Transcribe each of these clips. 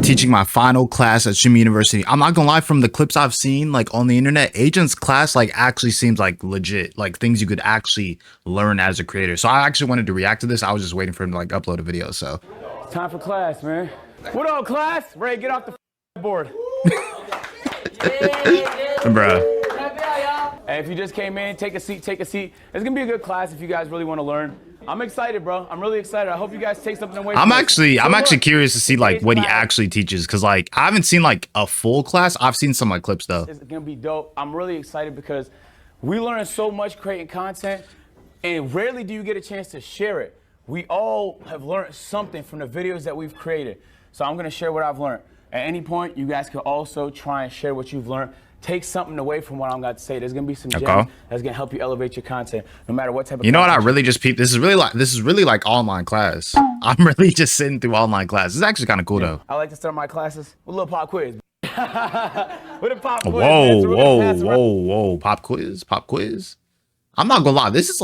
Teaching my final class at Stream University. I'm not gonna lie, from the clips I've seen like on the internet, Agent's class like actually seems like legit, like things you could actually learn as a creator. So I actually wanted to react to this. I was just waiting for him to like upload a video. So time for class, man. What up, class? Ray, get off the board. Bruh. Hey, if you just came in, take a seat, take a seat. It's gonna be a good class if you guys really want to learn. I'm excited, bro. I'm really excited. I hope you guys take something away from I'm actually curious to see like what he class actually teaches, because like I haven't seen like a full class. I've seen some like clips though. It's gonna be dope. I'm really excited because we learn so much creating content, and rarely do you get a chance to share it. We all have learned something from the videos that we've created. So I'm gonna share what I've learned. At any point, you guys can also try and share what you've learned. Take something away from what I'm going to say. There's gonna be some gems that's gonna help you elevate your content, no matter what type of. You know what? I really just peeped. This is really like online class. I'm really just sitting through online class. It's actually kind of cool though. I like to start my classes with a little pop quiz. With a pop quiz. Whoa! Pop quiz. I'm not gonna lie. This is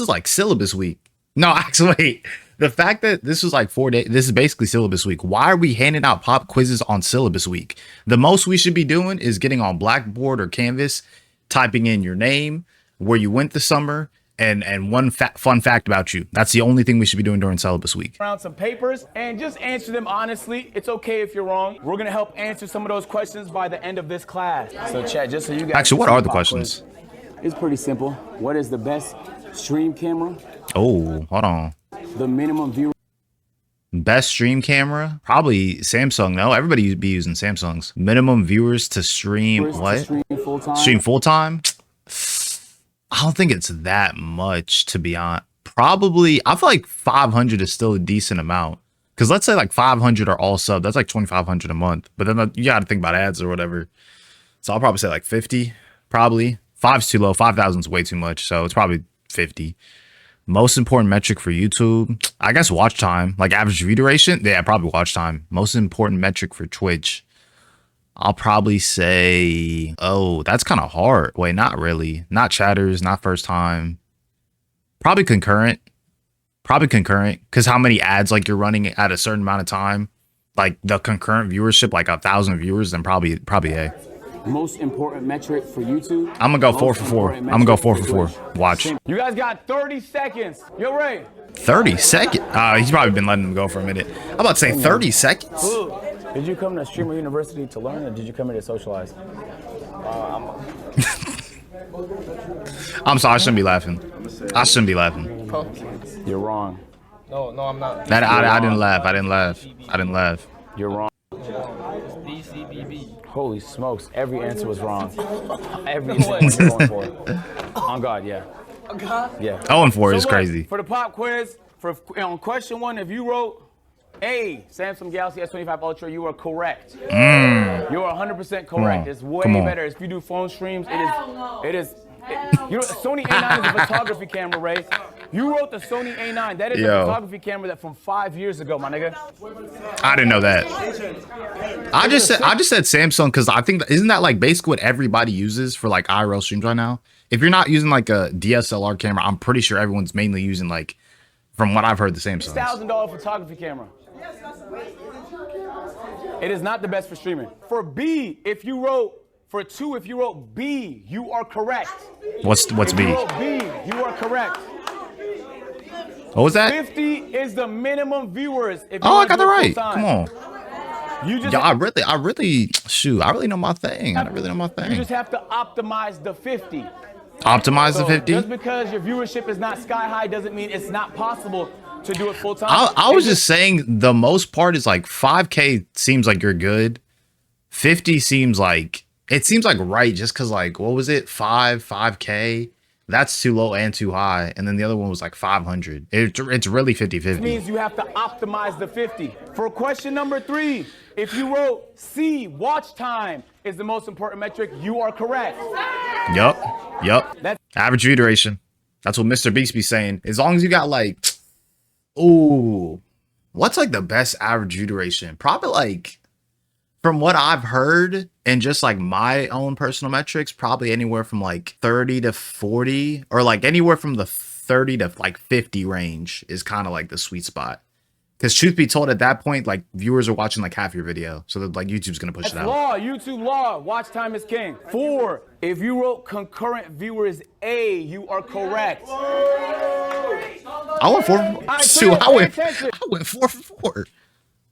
like syllabus week. No, actually, wait. The fact that this was like 4 days, this is basically syllabus week. Why are we handing out pop quizzes on syllabus week? The most we should be doing is getting on Blackboard or Canvas, typing in your name, where you went this summer, and one fun fact about you. That's the only thing we should be doing during syllabus week. Around some papers and just answer them honestly. It's okay if you're wrong. We're gonna help answer some of those questions by the end of this class. So chat, just so you guys. Actually, what are the questions? It's pretty simple. What is the best stream camera? Oh, hold on. The minimum view. Best stream camera? Probably Samsung. No, everybody be using Samsungs. Minimum viewers to stream what? Stream full time? I don't think it's that much, to be honest. Probably, I feel like 500 is still a decent amount. Because let's say like 500 are all sub. That's like 2,500 a month. But then you got to think about ads or whatever. So I'll probably say like 50. Probably. 5's too low. 5,000 is way too much. So it's probably 50. Most important metric for YouTube, I guess watch time, like average view duration. Yeah, probably watch time. Most important metric for Twitch, I'll probably say, oh, that's kind of hard. Wait, not really. Not chatters, not first time. Probably concurrent. Because how many ads like you're running at a certain amount of time, like the concurrent viewership, like 1,000 viewers, then probably A. Most important metric for YouTube. I'm gonna go 4 for 4. I'm gonna go 4 for 4. Watch. You guys got 30 seconds. Yo, Ray. 30 seconds? He's probably been letting them go for a minute. I'm about to say 30 seconds. Did you come to Streamer University to learn, or did you come here to socialize? I'm sorry, I shouldn't be laughing. I shouldn't be laughing. You're wrong. No, I'm not. That I didn't laugh. I didn't laugh. You're wrong. BCBB. Holy smokes, every answer was wrong. Every answer you're going for. On God, yeah. On God? Yeah. 0-4 is crazy. For the pop quiz, on question 1, if you wrote A, Samsung Galaxy S25 Ultra, you are correct. You are 100% correct. It's way better. If you do phone streams, it is. Sony A9 is a photography camera, Ray. You wrote the Sony A9. That is a photography camera that from 5 years ago, my nigga. I didn't know that. I just said Samsung because I think isn't that like basically what everybody uses for like IRL streams right now? If you're not using like a DSLR camera, I'm pretty sure everyone's mainly using like, from what I've heard, the Samsung. $1,000 photography camera. It is not the best for streaming. For B, if you wrote. For 2, if you wrote B, you are correct. What's B? If you wrote B, you are correct. What was that? 50 is the minimum viewers. If I got that right. Come on. You just I really know my thing. You just have to optimize the 50. Optimize the 50? Just because your viewership is not sky high doesn't mean it's not possible to do it full time. I was just saying the most part is like 5K seems like you're good. 50 seems like right, just because like, what was it? 5K? That's too low and too high. And then the other one was like 500. It's really 50-50. It means you have to optimize the 50. For question number 3, if you wrote C, watch time is the most important metric, you are correct. Yup. That's average view duration. That's what Mr. Beast be saying. As long as you got like, ooh, what's like the best average view duration? Probably like, from what I've heard and just like my own personal metrics, probably anywhere from like 30 to 40 or like anywhere from the 30 to like 50 range is kind of like the sweet spot. Because truth be told, at that point, like viewers are watching like half your video, so that like YouTube's gonna push it out. Law, YouTube law. Watch time is king. 4. If you wrote concurrent viewers A, you are correct. I went 4 for 4. I went 4 for 4.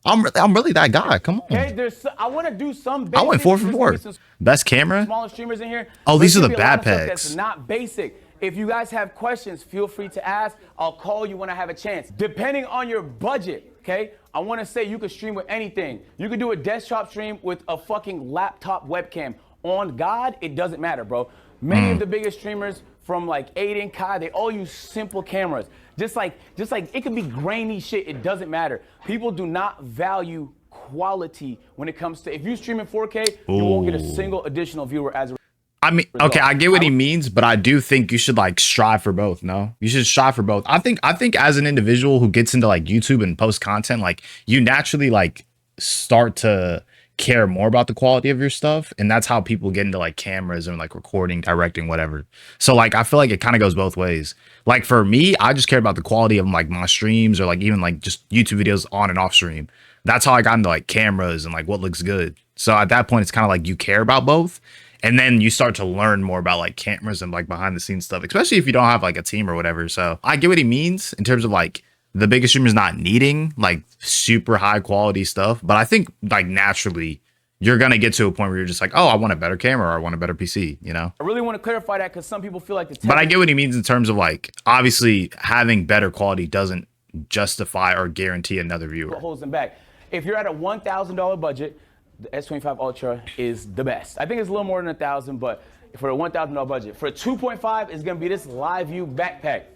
I'm really that guy. Come on. Okay, I want to do some basic. I went 4 for 4. Best camera. Smaller streamers in here. Oh, these are the bad packs. packs. That's not basic. If you guys have questions, feel free to ask. I'll call you when I have a chance. Depending on your budget, okay? I want to say you could stream with anything. You could do a desktop stream with a fucking laptop webcam. On God, it doesn't matter, bro. Many of the biggest streamers from like Aiden, Kai, they all use simple cameras. Just like it could be grainy shit, it doesn't matter. People do not value quality when it comes to, if you stream in 4K, you won't get a single additional viewer as a I mean, okay, I get what he means, but I do think you should like strive for both. No, you should strive for both. I think as an individual who gets into like YouTube and post content, like you naturally like start to care more about the quality of your stuff, and that's how people get into like cameras and like recording, directing, whatever. So like I feel like it kind of goes both ways. Like for me, I just care about the quality of like my streams or like even like just YouTube videos on and off stream. That's how I got into like cameras and like what looks good. So at that point, it's kind of like you care about both. And then you start to learn more about like cameras and like behind the scenes stuff, especially if you don't have like a team or whatever. So I get what he means in terms of like the biggest streamers not needing like super high quality stuff. But I think like naturally you're going to get to a point where you're just like, oh, I want a better camera or I want a better PC, you know? I really want to clarify that because some people feel like but I get what he means in terms of like, obviously having better quality doesn't justify or guarantee another viewer. Holds them back. If you're at a $1,000 budget, the S25 Ultra is the best. I think it's a little more than $1,000, but for a $1,000 budget. For a 2.5, it's gonna be this live view backpack.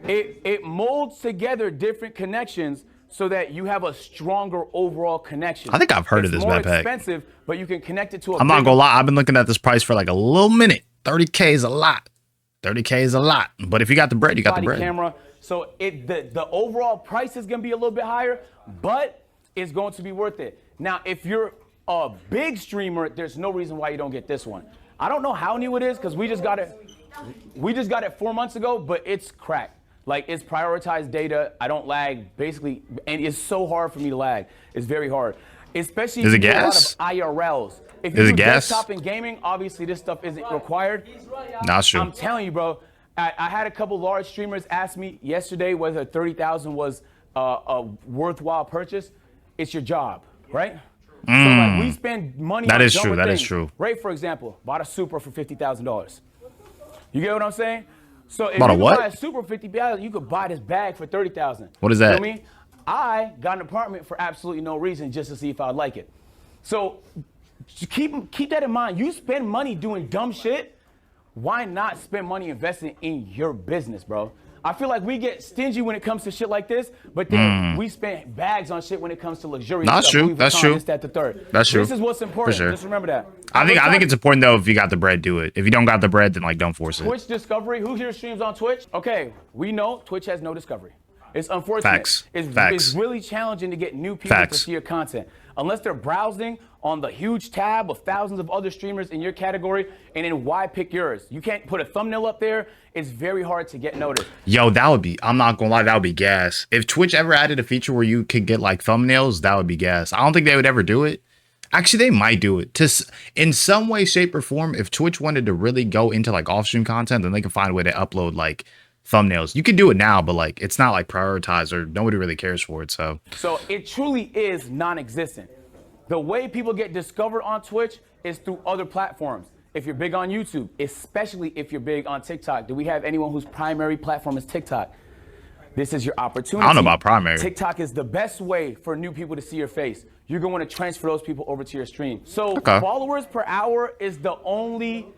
It molds together different connections so that you have a stronger overall connection. I think I've heard of this backpack. It's more expensive, but you can connect it to a I'm not gonna lie, I've been looking at this price for like a little minute. 30K is a lot. 30K is a lot. But if you got the bread, you got the bread. Camera. So the overall price is gonna be a little bit higher, but it's going to be worth it. Now, if you're a big streamer, there's no reason why you don't get this one. I don't know how new it is because we just got it 4 months ago, but it's cracked. Like it's prioritized data. I don't lag basically, and it's so hard for me to lag. It's very hard, especially if you do a lot of IRLs. If you do desktop and gaming, obviously this stuff isn't required. Not true. I'm telling you, bro. I had a couple large streamers ask me yesterday whether 30,000 was a worthwhile purchase. It's your job, right? So like we spend money. That on is true. That things. Is true. Ray, for example, bought a Supra for $50,000. You get what I'm saying? So if bought you what? buy a Supra for $50,000, you could buy this bag for $30,000. What is that? You know what I mean? I got an apartment for absolutely no reason, just to see if I'd like it. So keep that in mind. You spend money doing dumb shit. Why not spend money investing in your business, bro? I feel like we get stingy when it comes to shit like this, but then we spend bags on shit when it comes to luxurious stuff. True. That's true. This, that, the third. That's true. This is what's important. Sure. Just remember that. I think it's important though. If you got the bread, do it. If you don't got the bread, then like don't force it. Twitch discovery. Who here streams on Twitch? Okay, we know Twitch has no discovery. It's unfortunate. Facts. It's really challenging to get new people to see your content. Unless they're browsing on the huge tab of thousands of other streamers in your category, and then why pick yours? You can't put a thumbnail up there. It's very hard to get noticed. Yo, that would be, I'm not gonna lie, that would be gas. If Twitch ever added a feature where you could get like thumbnails, that would be gas. I don't think they would ever do it. Actually, they might do it in some way, shape, or form. If Twitch wanted to really go into like off-stream content, then they can find a way to upload like thumbnails. You can do it now, but like it's not like prioritized or nobody really cares for it. So it truly is non-existent. The way people get discovered on Twitch is through other platforms. If you're big on YouTube, especially if you're big on TikTok. Do we have anyone whose primary platform is TikTok? This is your opportunity. I don't know about primary. TikTok is the best way for new people to see your face. You're going to want to transfer those people over to your stream. So followers per hour is the only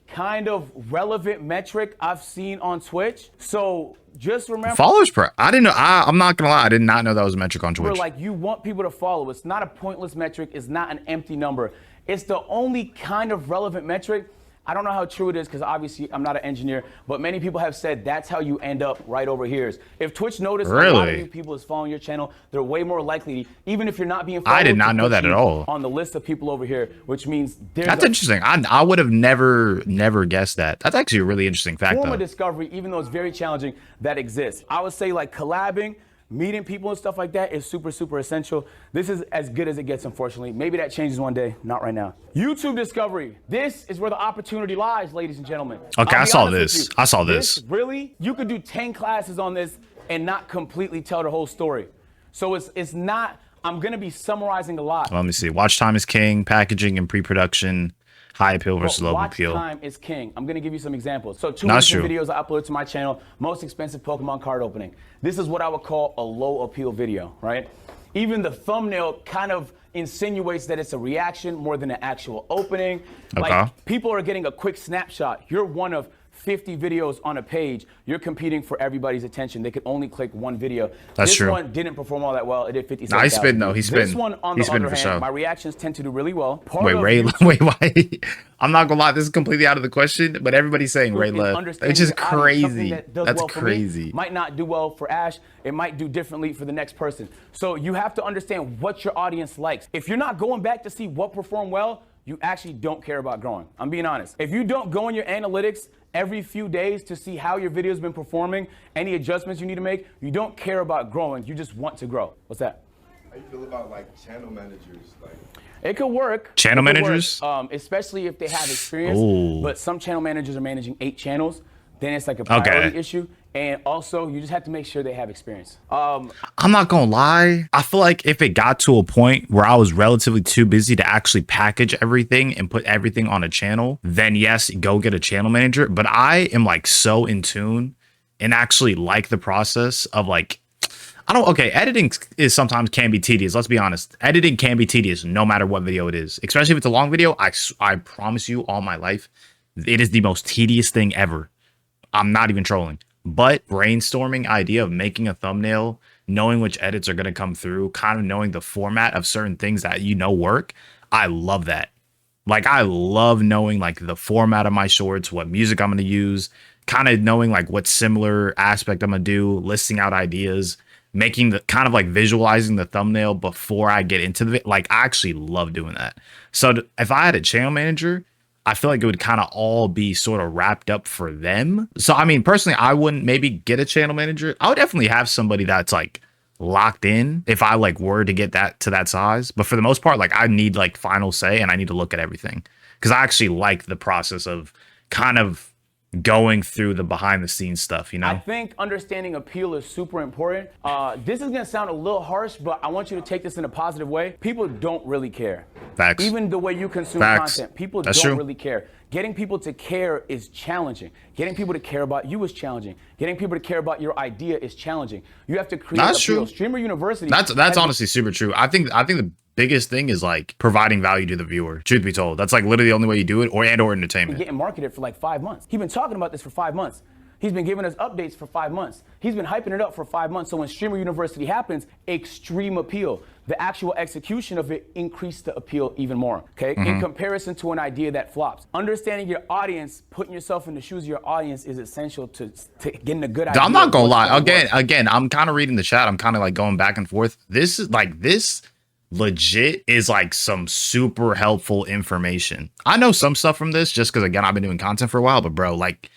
kind of relevant metric I've seen on Twitch. So just remember, followers per, I didn't know. I'm not gonna lie, I did not know that was a metric on Twitch. Like you want people to follow. It's not a pointless metric. It's not an empty number. It's the only kind of relevant metric. I don't know how true it is because obviously I'm not an engineer, but many people have said that's how you end up right over here. If Twitch notices a lot of new people is following your channel, they're way more likely, even if you're not being followed. I did not know that at all. On the list of people over here, which means that's interesting. I would have never guessed that. That's actually a really interesting fact. Form of discovery, even though it's very challenging, that exists. I would say like collabing, meeting people and stuff like that is super, super essential. This is as good as it gets, unfortunately. Maybe that changes one day, not right now. YouTube discovery. This is where the opportunity lies, ladies and gentlemen. Okay, I saw this. I saw this. Really, you could do 10 classes on this and not completely tell the whole story. So it's not, I'm gonna be summarizing a lot. Let me see. Watch time is king, packaging and pre-production, high appeal versus low appeal. Watch time is king. I'm gonna give you some examples. So 2 videos I uploaded to my channel, most expensive Pokemon card opening. This is what I would call a low appeal video, right? Even the thumbnail kind of insinuates that it's a reaction more than an actual opening. Okay. Like, people are getting a quick snapshot. You're one of 50 videos on a page. You're competing for everybody's attention. They could only click one video. That's true. This one didn't perform all that well. It did 57,000. Nah, he's spitting though. He's spitting. This one, on the other hand, my reactions tend to do really well. Wait, why? I'm not gonna lie, this is completely out of the question, but everybody's saying Ray left. It's just crazy. That's crazy. Might not do well for Ash. It might do differently for the next person. So you have to understand what your audience likes. If you're not going back to see what performed well, you actually don't care about growing. I'm being honest. If you don't go in your analytics every few days to see how your video's been performing, any adjustments you need to make, you don't care about growing. You just want to grow. What's that? How you feel about like channel managers? Like, it could work. Channel managers? Especially if they have experience. Ooh. But some channel managers are managing 8 channels. Then it's like a priority issue. And also, you just have to make sure they have experience. I'm not gonna lie. I feel like if it got to a point where I was relatively too busy to actually package everything and put everything on a channel, then yes, go get a channel manager. But I am like so in tune and actually like the process of like, editing is sometimes can be tedious. Let's be honest. Editing can be tedious no matter what video it is, especially if it's a long video. I promise you all my life, it is the most tedious thing ever. I'm not even trolling. But brainstorming idea of making a thumbnail, knowing which edits are going to come through, kind of knowing the format of certain things that work. I love that. Like, I love knowing like the format of my shorts, what music I'm going to use, kind of knowing like what similar aspect I'm going to do, listing out ideas, making the kind of like visualizing the thumbnail before I get into the, like, I actually love doing that. So if I had a channel manager, I feel like it would kind of all be sort of wrapped up for them. So, I mean, personally, I wouldn't maybe get a channel manager. I would definitely have somebody that's like locked in if I like were to get that to that size. But for the most part, like, I need like final say and I need to look at everything because I actually like the process of kind of going through the behind the scenes stuff, you know? I think understanding appeal is super important. This is gonna sound a little harsh, but I want you to take this in a positive way. People don't really care. Facts. Even the way you consume content, people don't really care. Getting people to care is challenging. Getting people to care about you is challenging. Getting people to care about your idea is challenging. You have to create appeal. Streamer University. That's honestly super true. I think the biggest thing is like providing value to the viewer. Truth be told, that's like literally the only way you do it, or entertainment. Getting marketed for like 5 months. He's been talking about this for 5 months. He's been giving us updates for 5 months. He's been hyping it up for 5 months. So when Streamer University happens, extreme appeal. The actual execution of it increased the appeal even more, okay? In comparison to an idea that flops. Understanding your audience, putting yourself in the shoes of your audience is essential to getting a good idea. I'm not gonna lie. Again, I'm kind of reading the chat. I'm kind of like going back and forth. This legit is like some super helpful information. I know some stuff from this just because, again, I've been doing content for a while, but bro, like,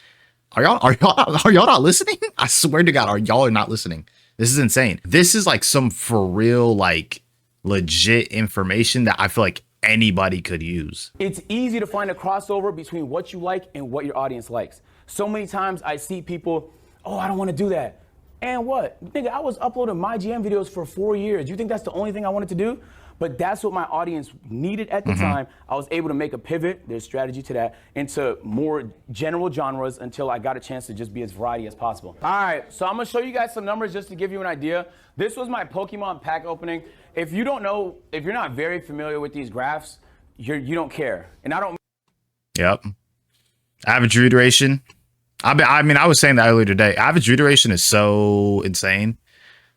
are y'all not listening? I swear to God, y'all are not listening. This is insane. This is like some for real, like, legit information that I feel like anybody could use. It's easy to find a crossover between what you like and what your audience likes. So many times I see people, oh, I don't want to do that. And what? Nigga, I was uploading my GM videos for 4 years. You think that's the only thing I wanted to do? But that's what my audience needed at the time. I was able to make a pivot, there's strategy to that, into more general genres until I got a chance to just be as variety as possible. All right, so I'm gonna show you guys some numbers just to give you an idea. This was my Pokemon pack opening. If you don't know, if you're not very familiar with these graphs, you don't care. And I don't. Yep. Average view duration. I mean, I was saying that earlier today. Average view duration is so insane.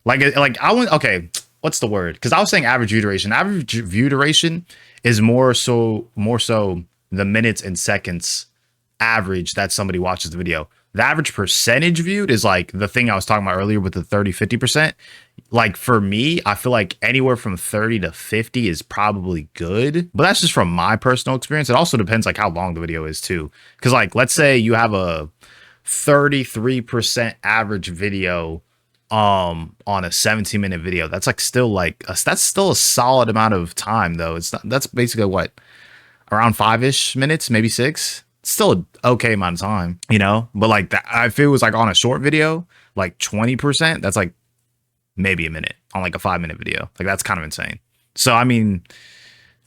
Like I went, okay, what's the word? Because I was saying average view duration. Average view duration is more so the minutes and seconds average that somebody watches the video. The average percentage viewed is like the thing I was talking about earlier with the 30-50%. Like for me, I feel like anywhere from 30 to 50 is probably good, but that's just from my personal experience. It also depends like how long the video is too. Because like, let's say you have a 33% average video on a 17-minute video. That's like still like that's still a solid amount of time though. It's not, that's basically what, around 5-ish minutes, maybe 6. It's still an okay amount of time, you know. But like that, if it was like on a short video, like 20%, that's like maybe a minute on like a 5-minute video. Like that's kind of insane. So I mean,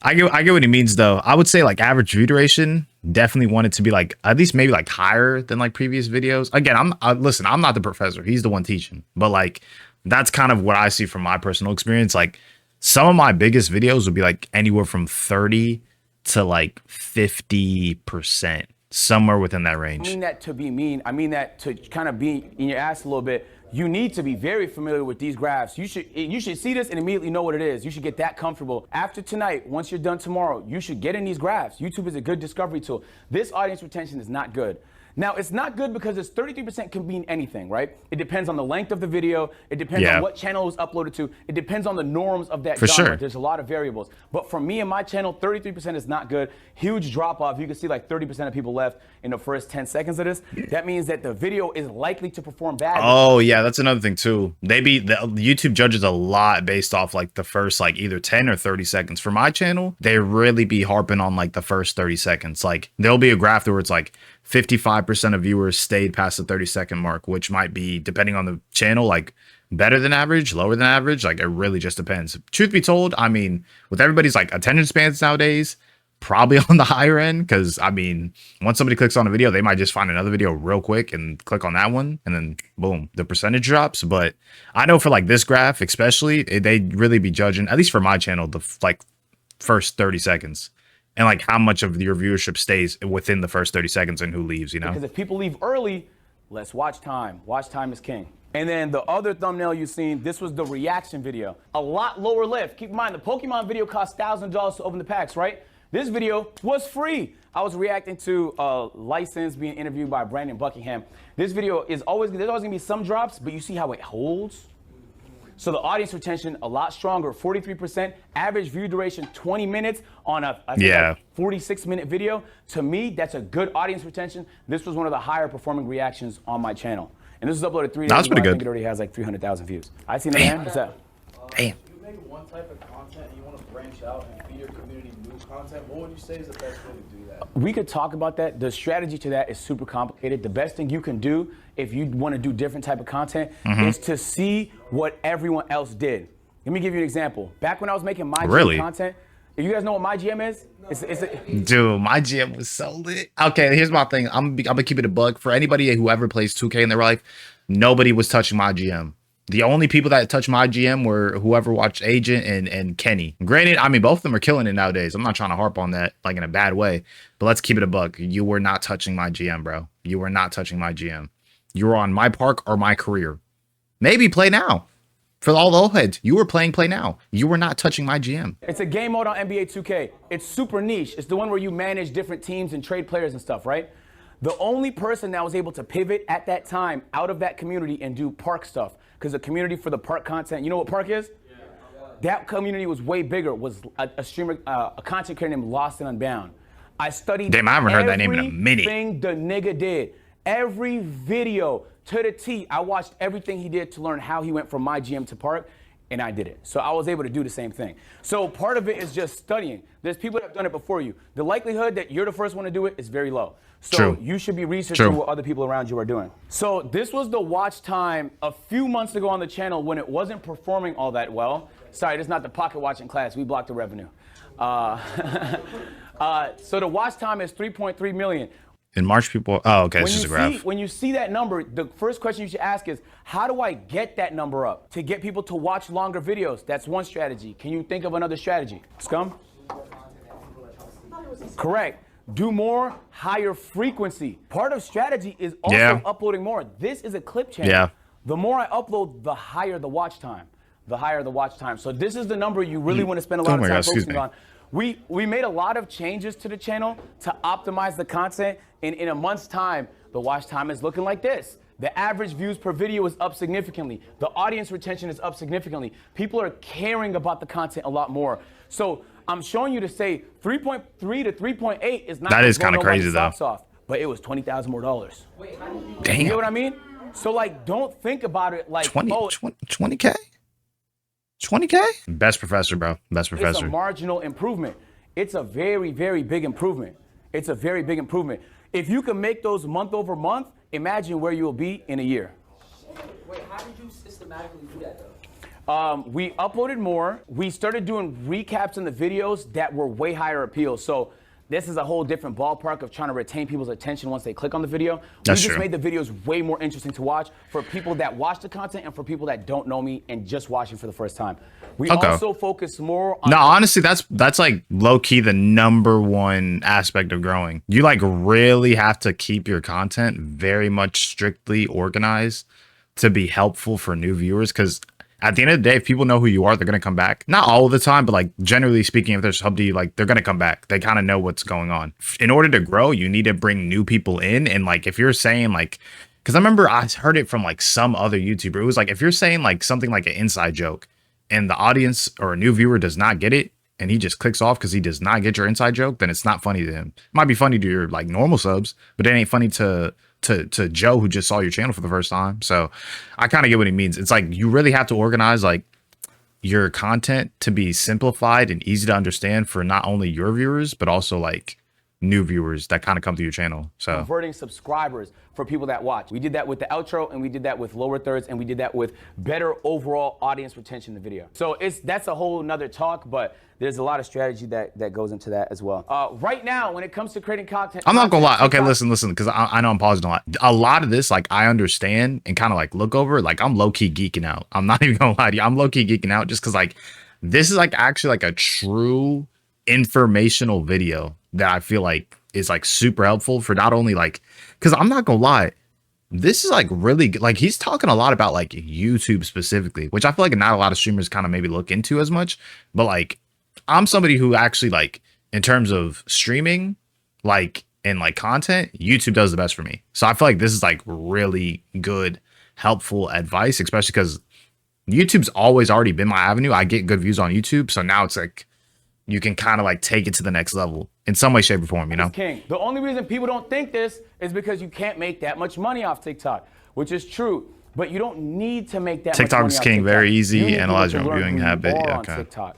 I get what he means though. I would say like average view duration, definitely want it to be like at least maybe like higher than like previous videos. Again, listen, I'm not the professor. He's the one teaching. But like that's kind of what I see from my personal experience. Like some of my biggest videos would be like anywhere from 30 to like 50%, somewhere within that range. I mean that to be mean. I mean that to kind of be in your ass a little bit. You need to be very familiar with these graphs. You should see this and immediately know what it is. You should get that comfortable. After tonight, once you're done tomorrow, you should get in these graphs. YouTube is a good discovery tool. This audience retention is not good. Now, it's not good because it's 33% can mean anything, right? It depends on the length of the video. It depends on what channel it was uploaded to. It depends on the norms of that genre. Sure. There's a lot of variables. But for me and my channel, 33% is not good. Huge drop off. You can see like 30% of people left in the first 10 seconds of this. That means that the video is likely to perform badly. Oh yeah, that's another thing too. The YouTube judges a lot based off like the first like either 10 or 30 seconds. For my channel, they really be harping on like the first 30 seconds. Like there'll be a graph where it's like 55% of viewers stayed past the 30-second mark, which might be, depending on the channel, like better than average, lower than average. Like it really just depends. Truth be told, I mean, with everybody's like attention spans nowadays, probably on the higher end, because I mean, once somebody clicks on a video, they might just find another video real quick and click on that one, and then boom, the percentage drops. But I know for like this graph especially, they really be judging, at least for my channel, the like first 30 seconds and like how much of your viewership stays within the first 30 seconds and who leaves, you know? Because if people leave early, less watch time. Watch time is king. And then the other thumbnail you've seen, this was the reaction video. A lot lower lift. Keep in mind, the Pokemon video cost $1,000 to open the packs, right? This video was free. I was reacting to a license being interviewed by Brandon Buckingham. This video is always, there's always gonna be some drops, but you see how it holds? So the audience retention, a lot stronger, 43%, average view duration, 20 minutes on a 46-minute video. To me, that's a good audience retention. This was one of the higher performing reactions on my channel. And this was uploaded 3 days ago. That's pretty good. I think it already has like 300,000 views. I see another hand. What's that? Damn. You make one type of content and you want to branch out and feed your community new content, what would you say is the best way to do that? We could talk about that. The strategy to that is super complicated. The best thing you can do if you want to do different type of content is to see what everyone else did. Let me give you an example. Back when I was making my GM content, if you guys know what my GM is? Dude, my GM was so lit. Okay, here's my thing. I'm gonna keep it a bug. For anybody who ever plays 2K in their life, nobody was touching my GM. The only people that touched my GM were whoever watched Agent and Kenny. Granted, I mean, both of them are killing it nowadays. I'm not trying to harp on that like in a bad way, but let's keep it a buck. You were not touching my GM, bro. You were not touching my GM. You were on my park or my career. Maybe play now. For all the old heads, you were playing play now. You were not touching my GM. It's a game mode on NBA 2K. It's super niche. It's the one where you manage different teams and trade players and stuff, right? The only person that was able to pivot at that time out of that community and do park stuff, because the community for the park content, you know what park is? Yeah. That community was way bigger, was a streamer, a content creator named Lost and Unbound. I studied Damn, I haven't heard that name in a minute. Everything the nigga did. Every video to the T, I watched everything he did to learn how he went from my GM to park, and I did it. So I was able to do the same thing. So part of it is just studying. There's people that have done it before you. The likelihood that you're the first one to do it is very low. So you should be researching what other people around you are doing. So this was the watch time a few months ago on the channel when it wasn't performing all that well. Sorry, this is not the pocket watching class. We blocked the revenue. So the watch time is 3.3 million. In March, people. Oh, okay. It's just a graph. When you see that number, the first question you should ask is, how do I get that number up to get people to watch longer videos? That's one strategy. Can you think of another strategy? Scum? Correct. Do more, higher frequency. Part of strategy is also uploading more. This is a clip channel. Yeah. The more I upload, the higher the watch time. The higher the watch time. So this is the number you really want to spend a lot of time focusing on. We made a lot of changes to the channel to optimize the content. In a month's time, the watch time is looking like this. The average views per video is up significantly. The audience retention is up significantly. People are caring about the content a lot more. So I'm showing you to say 3.3 to 3.8 is not. That is kind of crazy though. Off, but it was $20,000 more. Damn. You know what I mean? So like, don't think about it like 20K? 20K? Best professor, bro. Best it's professor. a marginal improvement. It's a very, very big improvement. It's a very big improvement. If you can make those month over month, imagine where you'll be in a year. Wait, how did you systematically do that though? We uploaded more. We started doing recaps in the videos that were way higher appeal. So this is a whole different ballpark of trying to retain people's attention once they click on the video. That's we just true. made the videos way more interesting to watch for people that watch the content and for people that don't know me and just watching for the first time. We also focus more on— No, honestly, that's like low-key the #1 aspect of growing. You like really have to keep your content very much strictly organized to be helpful for new viewers, because at the end of the day, if people know who you are, they're going to come back. Not all the time, but like generally speaking, if there's somebody, like they're going to come back. They kind of know what's going on. In order to grow, you need to bring new people in. And like, if you're saying like, because I remember I heard it from like some other YouTuber. It was like, if you're saying like something like an inside joke and the audience or a new viewer does not get it, and he just clicks off because he does not get your inside joke, then it's not funny to him. It might be funny to your like normal subs, but it ain't funny to Joe who just saw your channel for the first time. So I kind of get what he means. It's like you really have to organize like your content to be simplified and easy to understand for not only your viewers, but also like new viewers that kind of come to your channel. So converting subscribers for people that watch. We did that with the outro, and we did that with lower thirds, and we did that with better overall audience retention in the video. So that's a whole nother talk, but there's a lot of strategy that goes into that as well. Right now, when it comes to creating content, I'm not gonna lie. Okay, listen, because I know I'm pausing a lot. A lot of this, like I understand and kind of like look over, like I'm low key geeking out. I'm not even gonna lie to you. I'm low key geeking out just because like this is like actually like a true informational video that I feel like is like super helpful for not only like, because I'm not gonna lie, this is like really good. Like he's talking a lot about like YouTube specifically, which I feel like not a lot of streamers kind of maybe look into as much. But like I'm somebody who actually like in terms of streaming, like and like content, YouTube does the best for me. So I feel like this is like really good, helpful advice, especially because YouTube's always already been my avenue. I get good views on YouTube, so now it's like you can kind of like take it to the next level in some way, shape, or form, you know? King. The only reason people don't think this is because you can't make that much money off TikTok, which is true. But you don't need to make that much money TikTok's off king, TikTok. very easy. You need Analyze people your to learn viewing who you habit. are Yeah, on okay. TikTok.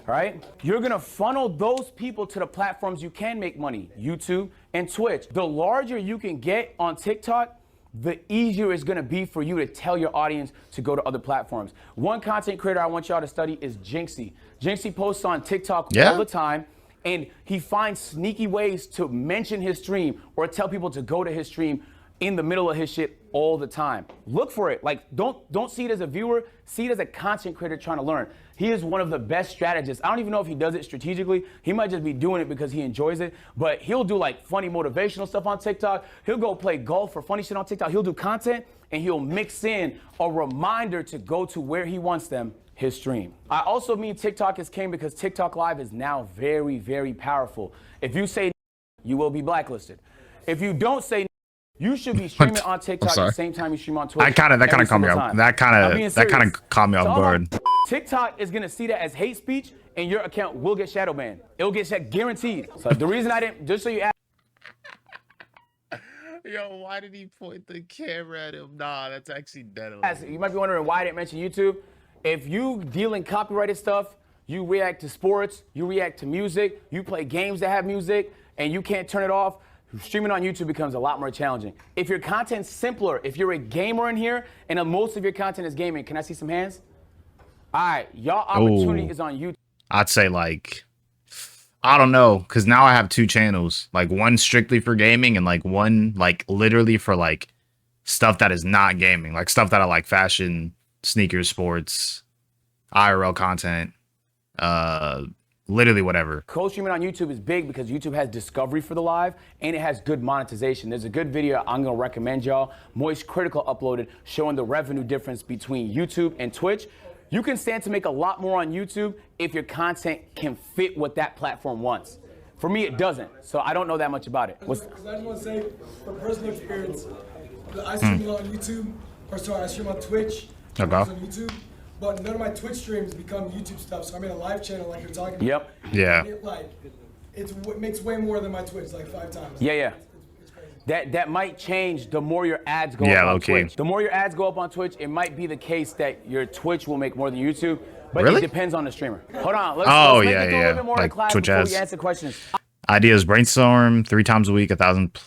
Right? You're gonna funnel those people to the platforms you can make money, YouTube and Twitch. The larger you can get on TikTok, the easier it's gonna be for you to tell your audience to go to other platforms. One content creator I want y'all to study is Jinxie. Jinxie posts on TikTok all the time, and he finds sneaky ways to mention his stream or tell people to go to his stream in the middle of his shit all the time. Look for it. Like, don't see it as a viewer, see it as a content creator trying to learn. He is one of the best strategists. I don't even know if he does it strategically. He might just be doing it because he enjoys it, but he'll do like funny motivational stuff on TikTok. He'll go play golf or funny shit on TikTok. He'll do content and he'll mix in a reminder to go to where he wants them, his stream. I also mean TikTok is king because TikTok Live is now very, very powerful. If you say you will be blacklisted. If you don't say you should be streaming on TikTok at the same time you stream on Twitch. That kind of caught me off. That kind of caught me off guard. TikTok is gonna see that as hate speech, and your account will get shadow banned. It'll get guaranteed. So the reason I didn't, just so you ask. Yo, why did he point the camera at him? Nah, that's actually dead. You might be wondering why I didn't mention YouTube. If you deal in copyrighted stuff, you react to sports, you react to music, you play games that have music, and you can't turn it off, streaming on YouTube becomes a lot more challenging. If your content's simpler, if you're a gamer in here, and most of your content is gaming, can I see some hands? All right, y'all opportunity is on YouTube. I'd say like, I don't know, because now I have 2 channels, like one strictly for gaming and like one like literally for like stuff that is not gaming, like stuff that I like, fashion, sneakers, sports, IRL content, literally whatever. Co-streaming on YouTube is big because YouTube has discovery for the live and it has good monetization. There's a good video I'm gonna recommend y'all. Moist Critical uploaded showing the revenue difference between YouTube and Twitch. You can stand to make a lot more on YouTube if your content can fit what that platform wants. For me, it doesn't, so I don't know that much about it. Because I just want to say, from personal experience, I stream on YouTube, or sorry, I stream on Twitch, on YouTube, but none of my Twitch streams become YouTube stuff, so I'm in a live channel like you're talking about. Yep. Yeah. And it makes way more than my Twitch, like 5 times. Yeah. It's crazy. that might change the more your ads go Yeah, up on low-key. Twitch. The more your ads go up on Twitch, it might be the case that your Twitch will make more than YouTube, but Really? it depends on the streamer. Hold on, let's Oh, make yeah, it through a yeah. little bit more Like of class Twitch before ads. we answer questions. Ideas brainstorm 3 times a week, 1,000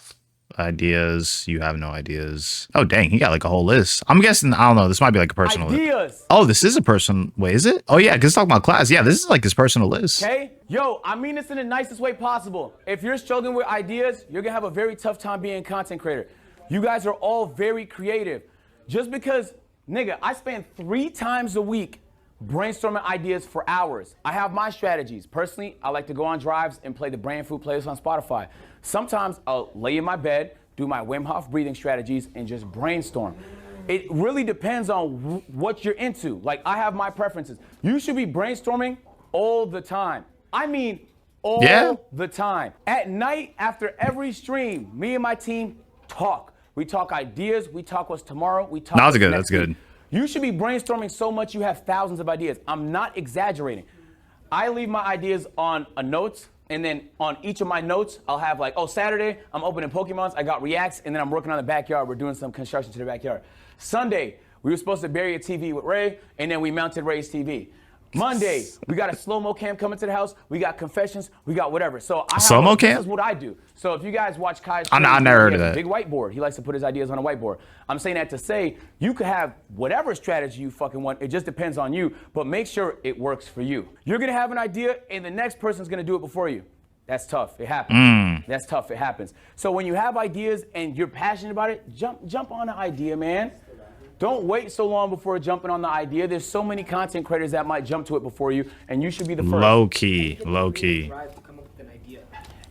ideas. You have no ideas. Oh, dang. He got like a whole list. I'm guessing, I don't know. This might be like a personal list. Ideas. Oh, this is a person. Wait, is it? Oh, yeah. Because talking about class. Yeah, this is like his personal list. Okay? Yo, I mean this in the nicest way possible. If you're struggling with ideas, you're gonna have a very tough time being a content creator. You guys are all very creative. Just because, nigga, I spend 3 times a week brainstorming ideas for hours. I have my strategies. Personally, I like to go on drives and play the Brand Food playlist on Spotify. Sometimes I'll lay in my bed, do my Wim Hof breathing strategies, and just brainstorm. It really depends on what you're into. Like, I have my preferences. You should be brainstorming all the time. I mean, all the time. At night, after every stream, me and my team talk. We talk ideas, we talk what's tomorrow, we talk That's what's good, next that's good. week. You should be brainstorming so much you have thousands of ideas. I'm not exaggerating. I leave my ideas on a notes, and then on each of my notes, I'll have like, oh, Saturday, I'm opening Pokemons, I got reacts, and then I'm working on the backyard. We're doing some construction to the backyard. Sunday, we were supposed to bury a TV with Ray, and then we mounted Ray's TV. Monday, we got a slow-mo cam coming to the house. We got confessions. We got whatever. So I Slow-mo cam? This is what I do. So if you guys watch Kai's I streams, never heard he of has a that. big whiteboard. He likes to put his ideas on a whiteboard. I'm saying that to say you could have whatever strategy you fucking want. It just depends on you. But make sure it works for you. You're gonna have an idea, and the next person's gonna do it before you. That's tough. It happens. That's tough. It happens. So when you have ideas and you're passionate about it, jump on the idea, man. Don't wait so long before jumping on the idea. There's so many content creators that might jump to it before you, and you should be the first. Low key, low key. Drive to come up with an idea.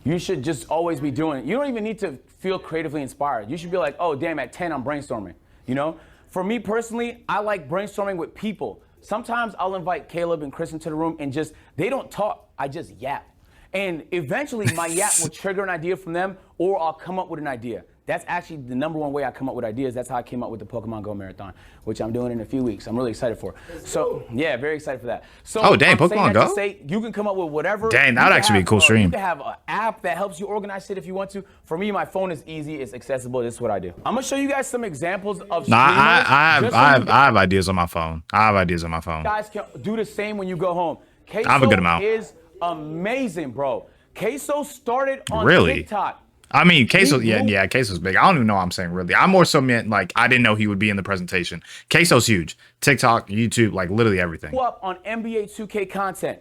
You should just always be doing it. You don't even need to feel creatively inspired. You should be like, oh, damn, at 10, I'm brainstorming. You know? For me personally, I like brainstorming with people. Sometimes I'll invite Caleb and Chris into the room and just, they don't talk, I just yap. And eventually my yap will trigger an idea from them, or I'll come up with an idea. That's actually the #1 way I come up with ideas. That's how I came up with the Pokemon Go Marathon, which I'm doing in a few weeks. I'm really excited for. So, yeah, very excited for that. So, Oh, dang, I'm saying Pokemon that to Go? say you can come up with whatever. Dang, that You would can actually be a have, cool stream. You can have an app that helps you organize shit if you want to. For me, my phone is easy. It's accessible. This is what I do. I'm going to show you guys some examples of No, streamers. I just so you have ideas on my phone. I have ideas on my phone. guys can do the same when you go home. Queso I have a good amount. is amazing, bro. Queso started on Really? TikTok. I mean, Queso, He moved- yeah, Queso's big. I don't even know what I'm saying, really. I more so meant, like, I didn't know he would be in the presentation. Queso's huge. TikTok, YouTube, like, literally everything. Up on NBA 2K content.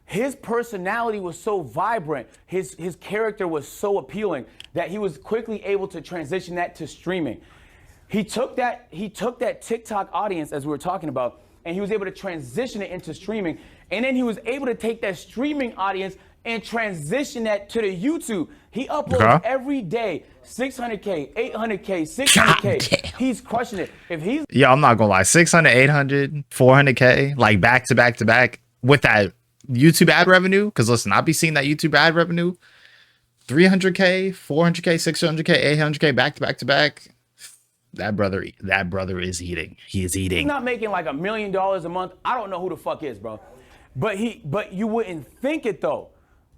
His personality was so vibrant, his character was so appealing that he was quickly able to transition that to streaming. He took that TikTok audience, as we were talking about, and he was able to transition it into streaming. And then he was able to take that streaming audience and transition that to the YouTube. He uploads every day, 600K, 800K, 600K. He's crushing it. If he's Yeah, I'm not gonna lie. 600, 800, 400K, like back to back to back with that YouTube ad revenue. Because listen, I'll be seeing that YouTube ad revenue 300K, 400K, 600K, 800K back to back to back. That brother is eating. He is eating. not making like $1 million a month, I don't know who the fuck is, bro. But you wouldn't think it though.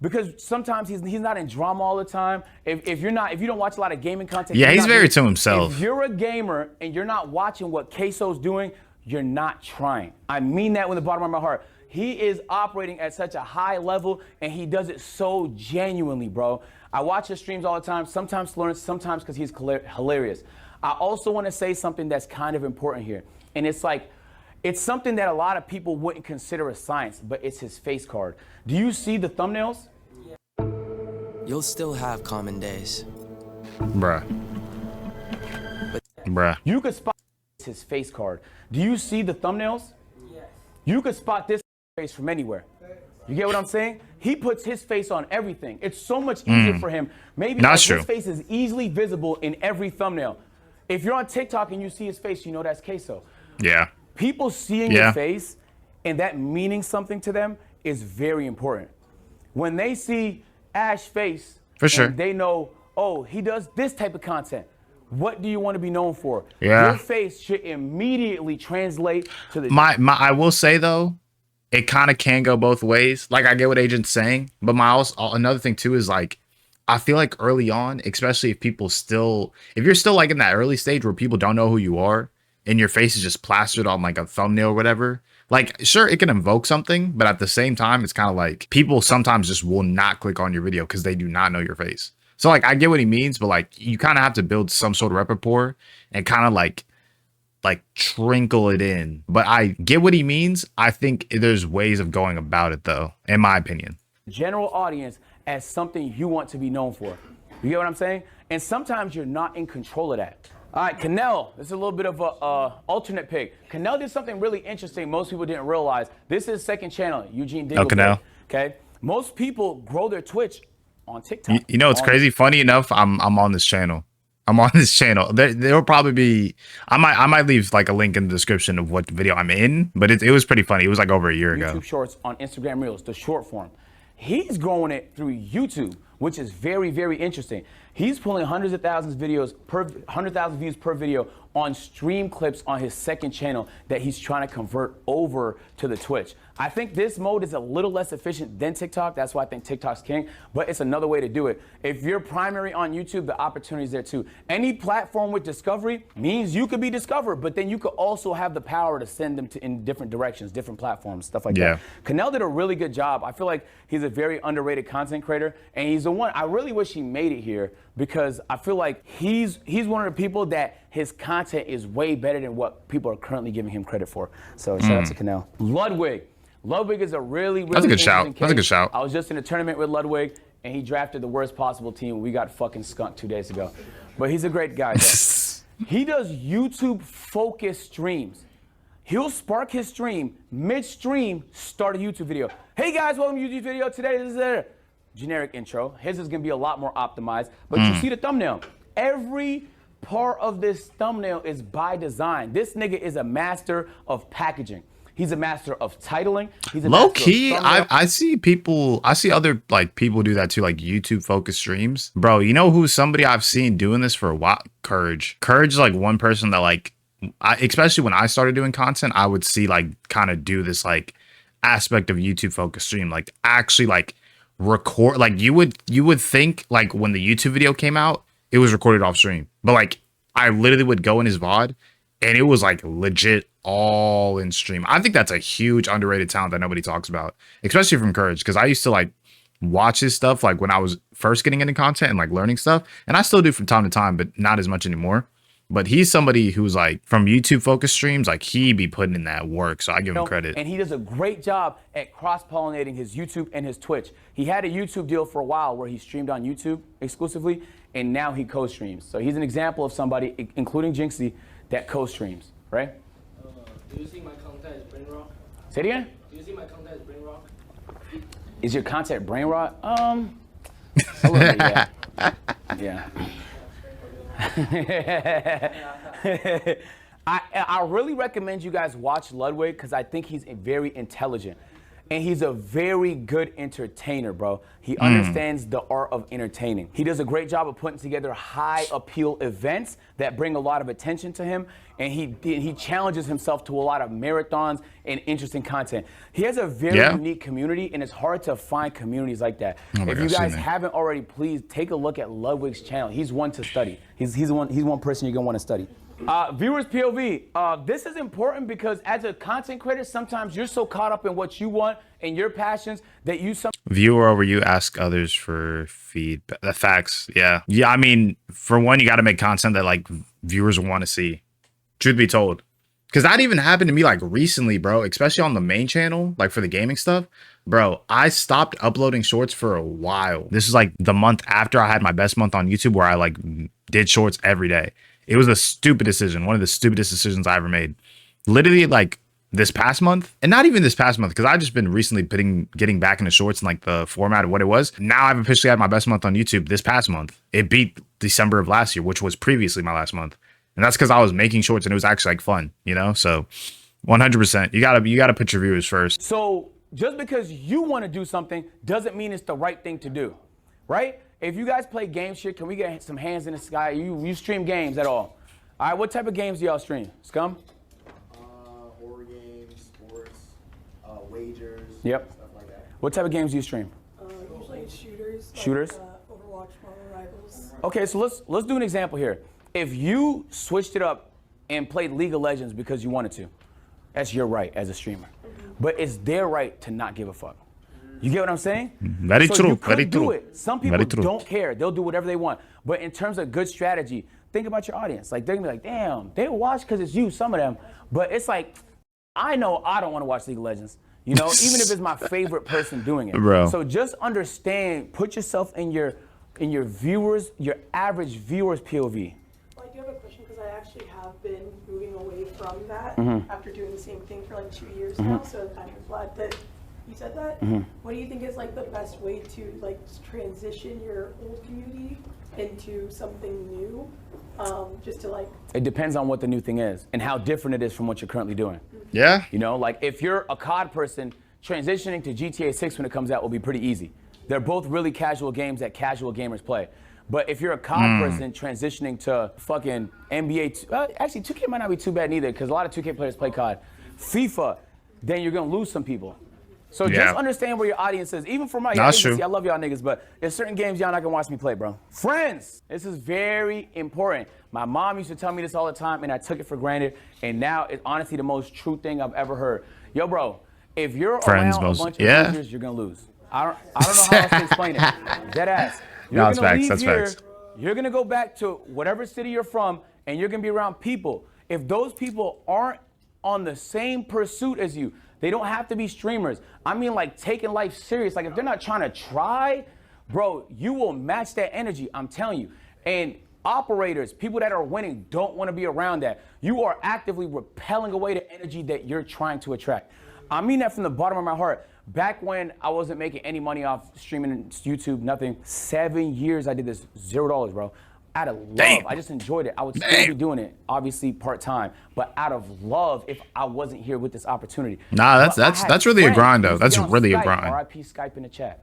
Because sometimes he's not in drama all the time. If you don't watch a lot of gaming content, Yeah, you're he's not very doing- to himself. If you're a gamer and you're not watching what Queso's doing, you're not trying. I mean that with the bottom of my heart. He is operating at such a high level and he does it so genuinely, bro. I watch his streams all the time, sometimes to learn, sometimes because he's hilarious. I also want to say something that's kind of important here. And it's like, it's something that a lot of people wouldn't consider a science, but it's his face card. Do you see the thumbnails? You'll still have common days. Bruh. Bruh. You could spot his face card. Do you see the thumbnails? Yes. You could spot this face from anywhere. You get what I'm saying? He puts his face on everything. It's so much easier for him. Maybe That's like, true. his face is easily visible in every thumbnail. If you're on TikTok and you see his face, you know that's Queso. Yeah. People seeing your face and that meaning something to them is very important. When they see Ash face, For sure. and they know, oh, he does this type of content. What do you want to be known for? Yeah. Your face should immediately translate to the I will say though, it kind of can go both ways. Like I get what Agent's saying, but another thing too is like I feel like early on, especially if you're still like in that early stage where people don't know who you are and your face is just plastered on like a thumbnail or whatever, like sure, it can invoke something, but at the same time, it's kind of like people sometimes just will not click on your video because they do not know your face. So like I get what he means, but like you kind of have to build some sort of rapport and kind of like trinkle it in. But I get what he means. I think there's ways of going about it though, in my opinion. General audience as something you want to be known for. You get what I'm saying? And sometimes you're not in control of that. All right, Canel, this is a little bit of a alternate pick. Canel did something really interesting most people didn't realize. This is second channel, Eugene Dingle. Canel. Okay? Most people grow their Twitch on TikTok. You know, it's crazy. Funny enough, I'm on this channel. I'm on this channel. There'll probably be, I might leave like a link in the description of what video I'm in, but it was pretty funny. It was like over a year ago. YouTube Shorts on Instagram Reels, the short form. He's growing it through YouTube, which is very, very interesting. He's pulling hundreds of thousands views per video on stream clips on his second channel that he's trying to convert over to the Twitch. I think this mode is a little less efficient than TikTok. That's why I think TikTok's king, but it's another way to do it. If you're primary on YouTube, the opportunity is there too. Any platform with discovery means you could be discovered, but then you could also have the power to send them in different directions, different platforms, stuff like that. Canel did a really good job. I feel like he's a very underrated content creator, and he's the one, I really wish he made it here because I feel like he's one of the people that his content is way better than what people are currently giving him credit for. So shout out to Canel. Ludwig. Ludwig is a really That's a good shout. case. That's a good shout. I was just in a tournament with Ludwig, and he drafted the worst possible team. We got fucking skunked 2 days ago. But he's a great guy, though. He does YouTube-focused streams. He'll spark his stream, mid-stream, start a YouTube video. Hey, guys, welcome to YouTube video. Today, this is a generic intro. His is going to be a lot more optimized. But you see the thumbnail. Every part of this thumbnail is by design. This nigga is a master of packaging. He's a master of titling. He's a low master key. of I see other like people do that too, like YouTube focused streams. Bro, you know who's somebody I've seen doing this for a while? Courage. Courage is like one person that like, especially when I started doing content, I would see like kind of do this like aspect of YouTube focused stream, like actually like record. Like you would think like when the YouTube video came out, it was recorded off stream, but like I literally would go in his VOD and it was like legit all in stream. I think that's a huge underrated talent that nobody talks about, especially from Courage, because I used to like watch his stuff like when I was first getting into content and like learning stuff, and I still do from time to time, but not as much anymore. But he's somebody who's like from YouTube focused streams, like he be putting in that work, so I give him credit. And he does a great job at cross-pollinating his YouTube and his Twitch. He had a YouTube deal for a while where he streamed on YouTube exclusively, and now he co-streams. So he's an example of somebody, including Jinxie, that co-streams, right? Do you see my content is brain rot? Say it again? Do you see my content is brain rot? Is your content brain rot? A little bit, yeah. Yeah. I really recommend you guys watch Ludwig because I think he's very intelligent. And he's a very good entertainer, bro. He understands the art of entertaining. He does a great job of putting together high appeal events that bring a lot of attention to him. And he challenges himself to a lot of marathons and interesting content. He has a very unique community, and it's hard to find communities like that. If you guys haven't already, please take a look at Ludwig's channel. He's one to study. He's one person you're gonna want to study. Viewers POV, this is important because as a content creator, sometimes you're so caught up in what you want and your passions that you viewer over you ask others for feedback. The facts, yeah. I mean, for one, you got to make content that like viewers want to see. Truth be told, because that even happened to me like recently, bro. Especially on the main channel, like for the gaming stuff, bro. I stopped uploading shorts for a while. This is like the month after I had my best month on YouTube, where I like did shorts every day. It was a stupid decision. One of the stupidest decisions I ever made. Literally like this past month, and not even this past month, because I've just been recently getting back into shorts and like the format of what it was. Now I've officially had my best month on YouTube this past month. It beat December of last year, which was previously my last month. And that's because I was making shorts and it was actually like fun, you know? So 100%, you gotta put your viewers first. So just because you want to do something doesn't mean it's the right thing to do, right? If you guys play game shit, can we get some hands in the sky? You stream games at all? All right, what type of games do y'all stream? Scum? Horror games, sports, wagers, Yep. stuff like that. What type of games do you stream? Usually shooters. Shooters? Overwatch, Okay, so let's do an example here. If you switched it up and played League of Legends because you wanted to, that's your right as a streamer. But it's their right to not give a fuck. You get what I'm saying? Very so true. You could Very do true. it. Some people Very true. don't care. They'll do whatever they want. But in terms of good strategy, think about your audience. Like they're gonna be like, damn, they watch because it's you, some of them. But it's like, I know I don't want to watch League of Legends. You know, even if it's my favorite person doing it. Bro. So just understand, put yourself in your viewers, your average viewer's POV. Well, I do have a question because I actually have been moving away from that after doing the same thing for like 2 years now. So I'm kind of glad that you said that. What do you think is like the best way to like transition your old community into something new? Just to like. It depends on what the new thing is and how different it is from what you're currently doing. Yeah. You know, like if you're a COD person, transitioning to GTA 6 when it comes out will be pretty easy. They're both really casual games that casual gamers play. But if you're a COD person transitioning to fucking NBA, actually 2K might not be too bad neither because a lot of 2K players play COD. FIFA, then you're gonna lose some people. So just understand where your audience is. Even for my agency, I love y'all niggas, but there's certain games y'all not gonna watch me play, bro. Friends, this is very important. My mom used to tell me this all the time, and I took it for granted. And now it's honestly the most true thing I've ever heard. Yo, bro, if you're around a bunch of losers, you're gonna lose. I don't know how else to explain it. Dead ass. You're No, gonna that's facts. leave That's here, facts. You're gonna go back to whatever city you're from, and you're gonna be around people. If those people aren't on the same pursuit as you, they don't have to be streamers. I mean, like taking life serious. Like if they're not trying to try, bro, you will match that energy. I'm telling you. And operators, people that are winning, don't want to be around that. You are actively repelling away the energy that you're trying to attract. I mean that from the bottom of my heart. Back when I wasn't making any money off streaming YouTube, nothing. 7 years I did this, $0, bro. Out of love, I just enjoyed it. I would still be doing it, obviously part-time, but out of love if I wasn't here with this opportunity. Nah, that's really a grind though. That's really a grind. RIP Skype in the chat.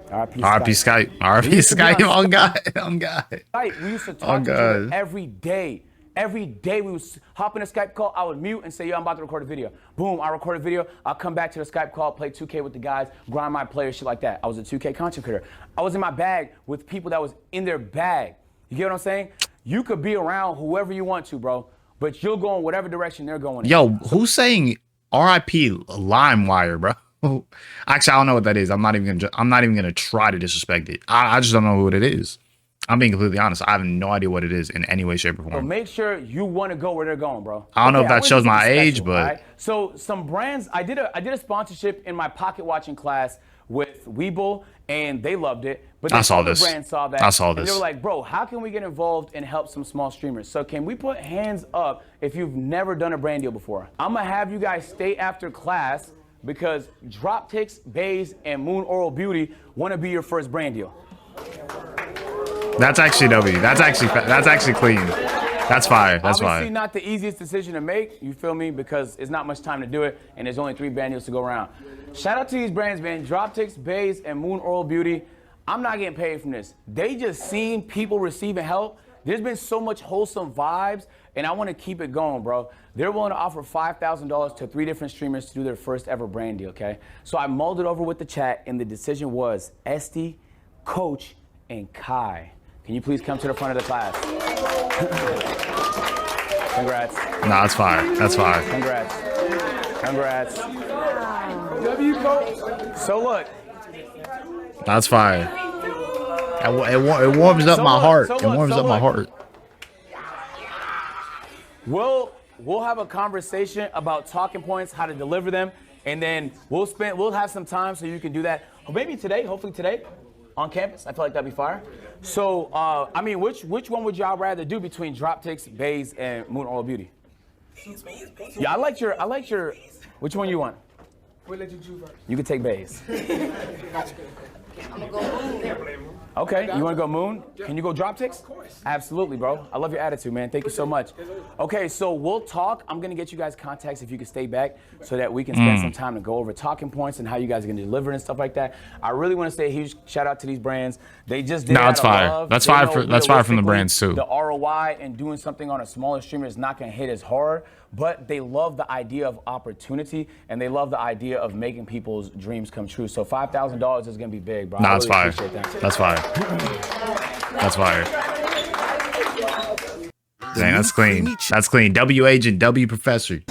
RIP Skype. RIP Skype. Oh God. Oh God. Skype, we used to talk to each other every day. Every day we would hop in a Skype call, I would mute and say, yo, I'm about to record a video. Boom, I record a video, I'll come back to the Skype call, play 2K with the guys, grind my players, shit like that. I was a 2K content creator. I was in my bag with people that was in their bag. You get what I'm saying? You could be around whoever you want to, bro, but you'll go in whatever direction they're going in. Yo, who's saying RIP LimeWire, bro? Actually, I don't know what that is. I'm not even gonna try to disrespect it. I just don't know what it is. I'm being completely honest. I have no idea what it is in any way, shape, or form. But make sure you want to go where they're going, bro. I don't know if that shows my age, but right? So some brands, I did a sponsorship in my pocket watching class with Weeble, and they loved it. But I saw this. Brands saw that. I saw and this. They were like, bro, how can we get involved and help some small streamers? So can we put hands up if you've never done a brand deal before? I'm gonna have you guys stay after class because Droptics, Bays, and Moon Oral Beauty want to be your first brand deal. That's actually W. That's actually clean. That's fire. That's Obviously fire. not the easiest decision to make, you feel me? Because it's not much time to do it, and there's only 3 brand deals to go around. Shout out to these brands, man. Droptics, Bays, and Moon Oral Beauty. I'm not getting paid from this. They just seen people receiving help. There's been so much wholesome vibes, and I want to keep it going, bro. They're willing to offer $5,000 to 3 different streamers to do their first ever brand deal, okay? So I mulled it over with the chat, and the decision was Esty, Coach, and Kai. Can you please come to the front of the class? Congrats. Nah, that's fire. That's fire. Congrats. Congrats. W Coach. So look. That's fire. It warms up my heart. It warms up my heart. We'll have a conversation about talking points, how to deliver them, and then we'll have some time so you can do that. Or maybe today, hopefully today, on campus. I feel like that'd be fire. So, I mean, which one would y'all rather do between Droptics, Bays, and Moon Oral Beauty? Yeah, I like your. Which one you want? We'll let you choose first. You can take Bays. I'm gonna go Moon there. Okay, you want to go Moon? Can you go Droptics? Of course. Absolutely, bro. I love your attitude, man. Thank you so much. Okay, so we'll talk. I'm going to get you guys contacts if you can stay back so that we can spend some time to go over talking points and how you guys are going to deliver and stuff like that. I really want to say a huge shout out to these brands. They just did No, it's fire. That's fire from the brands too. The ROI and doing something on a smaller streamer is not going to hit as hard, but they love the idea of opportunity and they love the idea idea of making people's dreams come true. So $5,000 is gonna be big, bro. Nah, I that's fire. appreciate that. That's fire. That's fire. Dang, that's clean. That's clean. W agent, W professor.